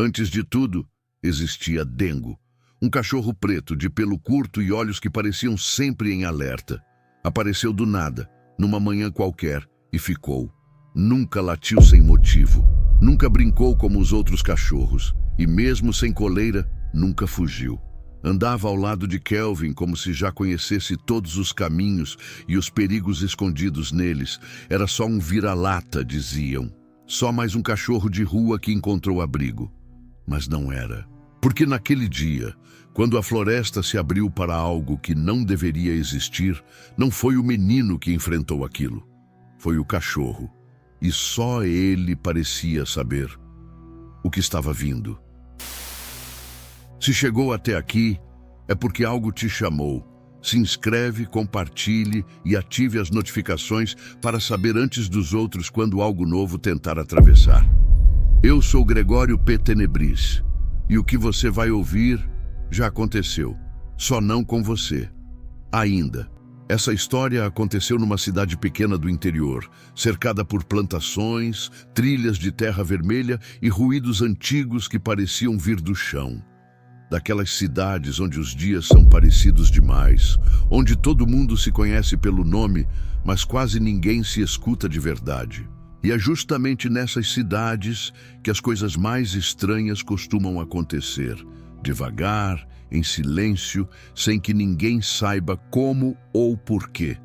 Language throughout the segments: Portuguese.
Antes de tudo, existia Dengo, um cachorro preto de pelo curto e olhos que pareciam sempre em alerta. Apareceu do nada, numa manhã qualquer, e ficou. Nunca latiu sem motivo, nunca brincou como os outros cachorros, e mesmo sem coleira, nunca fugiu. Andava ao lado de Kelvin como se já conhecesse todos os caminhos e os perigos escondidos neles. Era só um vira-lata, diziam. Só mais um cachorro de rua que encontrou abrigo. Mas não era. Porque naquele dia, quando a floresta se abriu para algo que não deveria existir, não foi o menino que enfrentou aquilo. Foi o cachorro. E só ele parecia saber o que estava vindo. Se chegou até aqui, é porque algo te chamou. Se inscreve, compartilhe e ative as notificações para saber antes dos outros quando algo novo tentar atravessar. Eu sou Gregório P. Tenebris, e o que você vai ouvir já aconteceu, só não com você. Ainda. Essa história aconteceu numa cidade pequena do interior, cercada por plantações, trilhas de terra vermelha e ruídos antigos que pareciam vir do chão. Daquelas cidades onde os dias são parecidos demais, onde todo mundo se conhece pelo nome, mas quase ninguém se escuta de verdade. E é justamente nessas cidades que as coisas mais estranhas costumam acontecer, devagar, em silêncio, sem que ninguém saiba como ou porquê.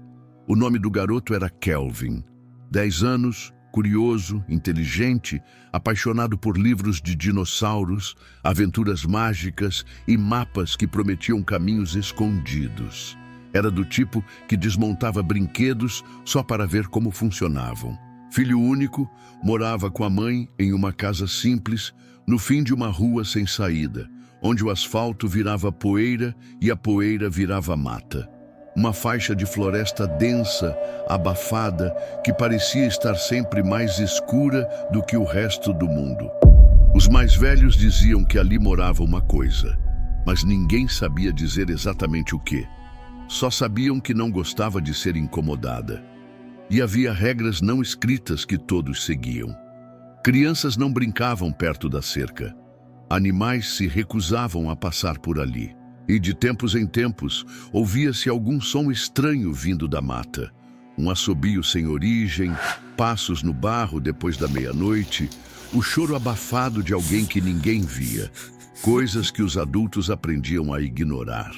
O nome do garoto era Kelvin. 10 anos, curioso, inteligente, apaixonado por livros de dinossauros, aventuras mágicas e mapas que prometiam caminhos escondidos. Era do tipo que desmontava brinquedos só para ver como funcionavam. Filho único, morava com a mãe em uma casa simples, no fim de uma rua sem saída, onde o asfalto virava poeira e a poeira virava mata. Uma faixa de floresta densa, abafada, que parecia estar sempre mais escura do que o resto do mundo. Os mais velhos diziam que ali morava uma coisa, mas ninguém sabia dizer exatamente o quê. Só sabiam que não gostava de ser incomodada. E havia regras não escritas que todos seguiam. Crianças não brincavam perto da cerca. Animais se recusavam a passar por ali. E de tempos em tempos, ouvia-se algum som estranho vindo da mata. Um assobio sem origem, passos no barro depois da meia-noite, o choro abafado de alguém que ninguém via. Coisas que os adultos aprendiam a ignorar.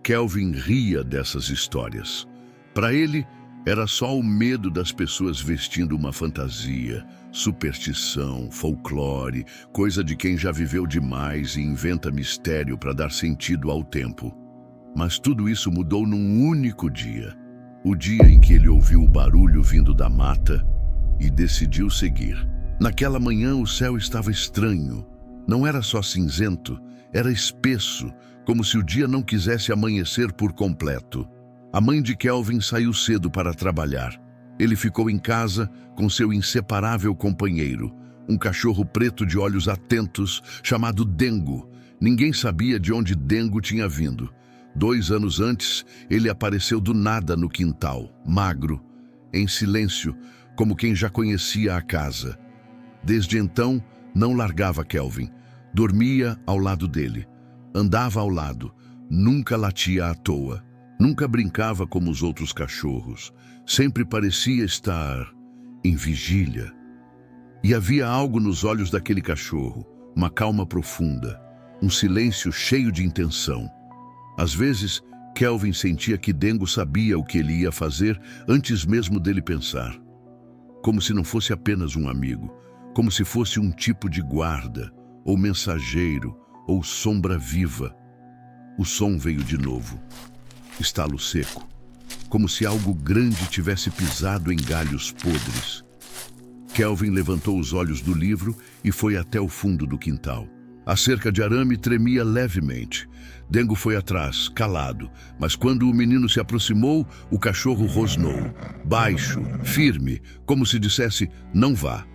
Kelvin ria dessas histórias. Para ele, era só o medo das pessoas vestindo uma fantasia, superstição, folclore, coisa de quem já viveu demais e inventa mistério para dar sentido ao tempo. Mas tudo isso mudou num único dia. O dia em que ele ouviu o barulho vindo da mata e decidiu seguir. Naquela manhã o céu estava estranho. Não era só cinzento, era espesso, como se o dia não quisesse amanhecer por completo. A mãe de Kelvin saiu cedo para trabalhar. Ele ficou em casa com seu inseparável companheiro, um cachorro preto de olhos atentos chamado Dengo. Ninguém sabia de onde Dengo tinha vindo. 2 anos antes, ele apareceu do nada no quintal, magro, em silêncio, como quem já conhecia a casa. Desde então, não largava Kelvin. Dormia ao lado dele, andava ao lado, nunca latia à toa. Nunca brincava como os outros cachorros. Sempre parecia estar em vigília. E havia algo nos olhos daquele cachorro, uma calma profunda, um silêncio cheio de intenção. Às vezes, Kelvin sentia que Dengo sabia o que ele ia fazer antes mesmo dele pensar. Como se não fosse apenas um amigo, como se fosse um tipo de guarda, ou mensageiro, ou sombra viva. O som veio de novo. Estalo seco, como se algo grande tivesse pisado em galhos podres. Kelvin levantou os olhos do livro e foi até o fundo do quintal. A cerca de arame tremia levemente. Dengo foi atrás, calado, mas quando o menino se aproximou, o cachorro rosnou, baixo, firme, como se dissesse, não vá.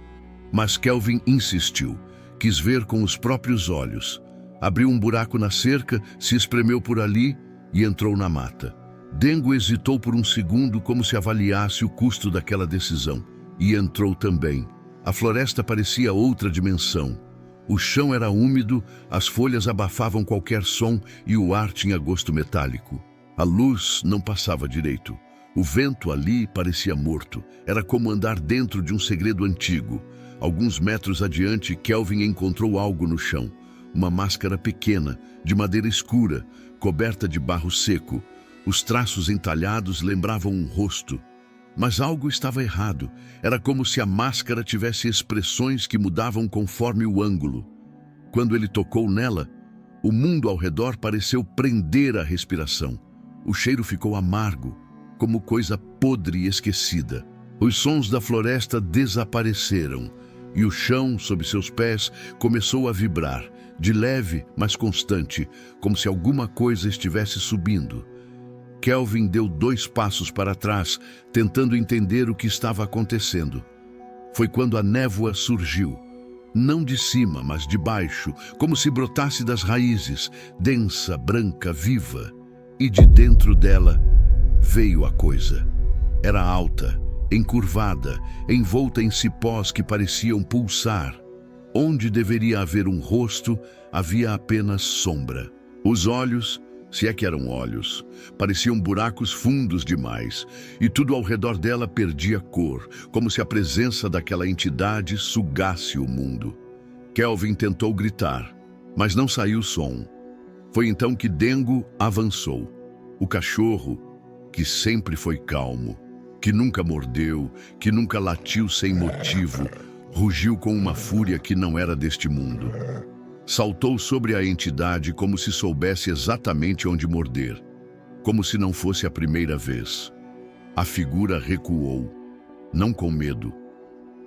Mas Kelvin insistiu, quis ver com os próprios olhos. Abriu um buraco na cerca, se espremeu por ali e entrou na mata. Dengo hesitou por um segundo como se avaliasse o custo daquela decisão. E entrou também. A floresta parecia outra dimensão. O chão era úmido, as folhas abafavam qualquer som e o ar tinha gosto metálico. A luz não passava direito. O vento ali parecia morto. Era como andar dentro de um segredo antigo. Alguns metros adiante, Kelvin encontrou algo no chão. Uma máscara pequena, de madeira escura, coberta de barro seco. Os traços entalhados lembravam um rosto. Mas algo estava errado. Era como se a máscara tivesse expressões que mudavam conforme o ângulo. Quando ele tocou nela, o mundo ao redor pareceu prender a respiração. O cheiro ficou amargo, como coisa podre e esquecida. Os sons da floresta desapareceram e o chão, sob seus pés, começou a vibrar, de leve, mas constante, como se alguma coisa estivesse subindo. Kelvin deu 2 passos para trás, tentando entender o que estava acontecendo. Foi quando a névoa surgiu. Não de cima, mas de baixo, como se brotasse das raízes, densa, branca, viva. E de dentro dela veio a coisa. Era alta, encurvada, envolta em cipós que pareciam pulsar. Onde deveria haver um rosto, havia apenas sombra. Os olhos, se é que eram olhos, pareciam buracos fundos demais, e tudo ao redor dela perdia cor, como se a presença daquela entidade sugasse o mundo. Kelvin tentou gritar, mas não saiu som. Foi então que Dengo avançou. O cachorro, que sempre foi calmo, que nunca mordeu, que nunca latiu sem motivo, rugiu com uma fúria que não era deste mundo. Saltou sobre a entidade como se soubesse exatamente onde morder, como se não fosse a primeira vez. A figura recuou, não com medo,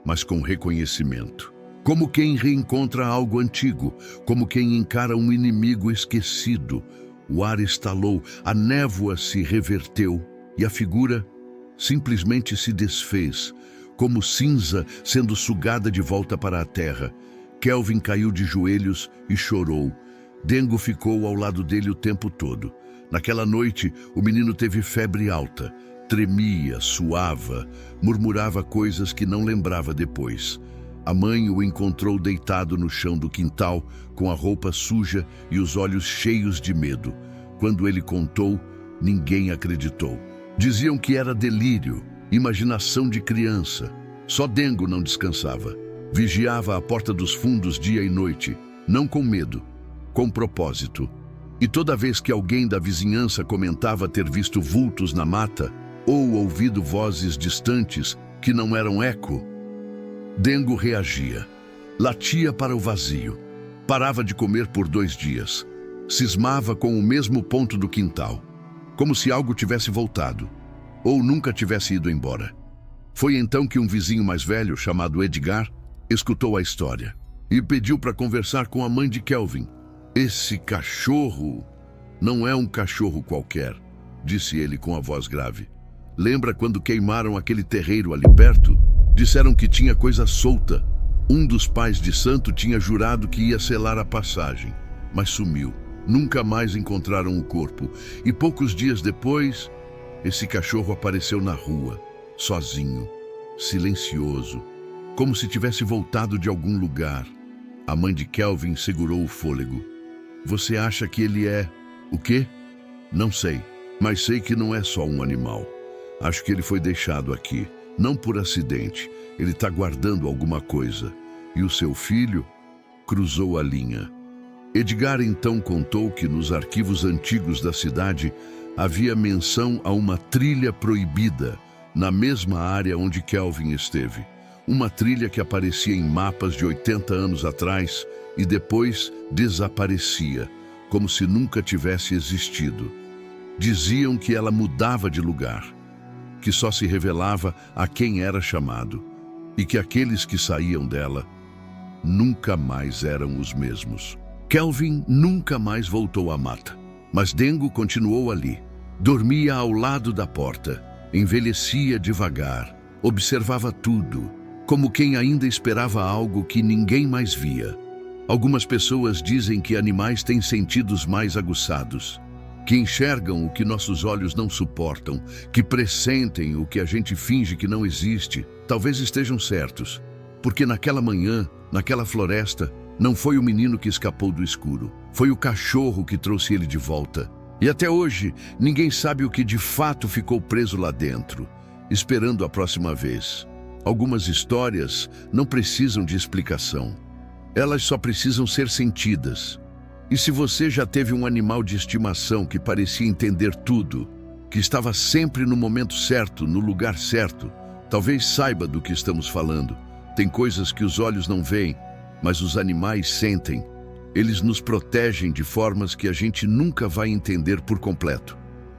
mas com reconhecimento. Como quem reencontra algo antigo, como quem encara um inimigo esquecido. O ar estalou, a névoa se reverteu e a figura simplesmente se desfez, como cinza sendo sugada de volta para a terra. Kelvin caiu de joelhos e chorou. Dengo ficou ao lado dele o tempo todo. Naquela noite, o menino teve febre alta. Tremia, suava, murmurava coisas que não lembrava depois. A mãe o encontrou deitado no chão do quintal, com a roupa suja e os olhos cheios de medo. Quando ele contou, ninguém acreditou. Diziam que era delírio, imaginação de criança. Só Dengo não descansava. Vigiava a porta dos fundos dia e noite, não com medo, com propósito. E toda vez que alguém da vizinhança comentava ter visto vultos na mata ou ouvido vozes distantes que não eram eco, Dengo reagia. Latia para o vazio. Parava de comer por 2 dias. Cismava com o mesmo ponto do quintal, como se algo tivesse voltado, ou nunca tivesse ido embora. Foi então que um vizinho mais velho, chamado Edgar, escutou a história e pediu para conversar com a mãe de Kelvin. Esse cachorro não é um cachorro qualquer, disse ele com a voz grave. Lembra quando queimaram aquele terreiro ali perto? Disseram que tinha coisa solta. Um dos pais de santo tinha jurado que ia selar a passagem, mas sumiu. Nunca mais encontraram o corpo. E poucos dias depois, esse cachorro apareceu na rua, sozinho, silencioso, como se tivesse voltado de algum lugar. A mãe de Kelvin segurou o fôlego. Você acha que ele é... o quê? Não sei, mas sei que não é só um animal. Acho que ele foi deixado aqui, não por acidente. Ele está guardando alguma coisa. E o seu filho cruzou a linha. Edgar então contou que nos arquivos antigos da cidade havia menção a uma trilha proibida na mesma área onde Kelvin esteve. Uma trilha que aparecia em mapas de 80 anos atrás e depois desaparecia, como se nunca tivesse existido. Diziam que ela mudava de lugar, que só se revelava a quem era chamado, e que aqueles que saíam dela nunca mais eram os mesmos. Kelvin nunca mais voltou à mata, mas Dengo continuou ali. Dormia ao lado da porta, envelhecia devagar, observava tudo, como quem ainda esperava algo que ninguém mais via. Algumas pessoas dizem que animais têm sentidos mais aguçados, que enxergam o que nossos olhos não suportam, que pressentem o que a gente finge que não existe. Talvez estejam certos, porque naquela manhã, naquela floresta, Não foi o menino que escapou do escuro. Foi o cachorro que trouxe ele de volta. E até hoje, ninguém sabe o que de fato ficou preso lá dentro, esperando a próxima vez. Algumas histórias não precisam de explicação. Elas só precisam ser sentidas. E se você já teve um animal de estimação que parecia entender tudo, que estava sempre no momento certo, no lugar certo, talvez saiba do que estamos falando. Tem coisas que os olhos não veem, mas os animais sentem. Eles nos protegem de formas que a gente nunca vai entender por completo.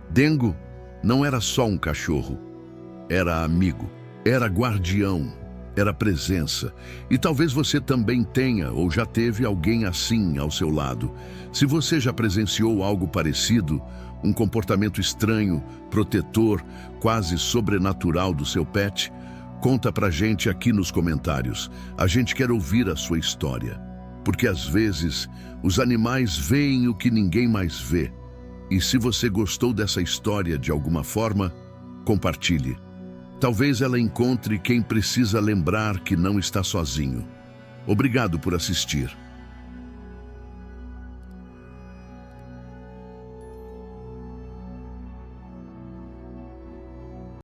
Dengo não era só um cachorro. Era amigo, era guardião, era presença. E talvez você também tenha ou já teve alguém assim ao seu lado. Se você já presenciou algo parecido, um comportamento estranho, protetor, quase sobrenatural do seu pet, conta pra gente aqui nos comentários. A gente quer ouvir a sua história. Porque às vezes os animais veem o que ninguém mais vê. E se você gostou dessa história de alguma forma, compartilhe. Talvez ela encontre quem precisa lembrar que não está sozinho. Obrigado por assistir.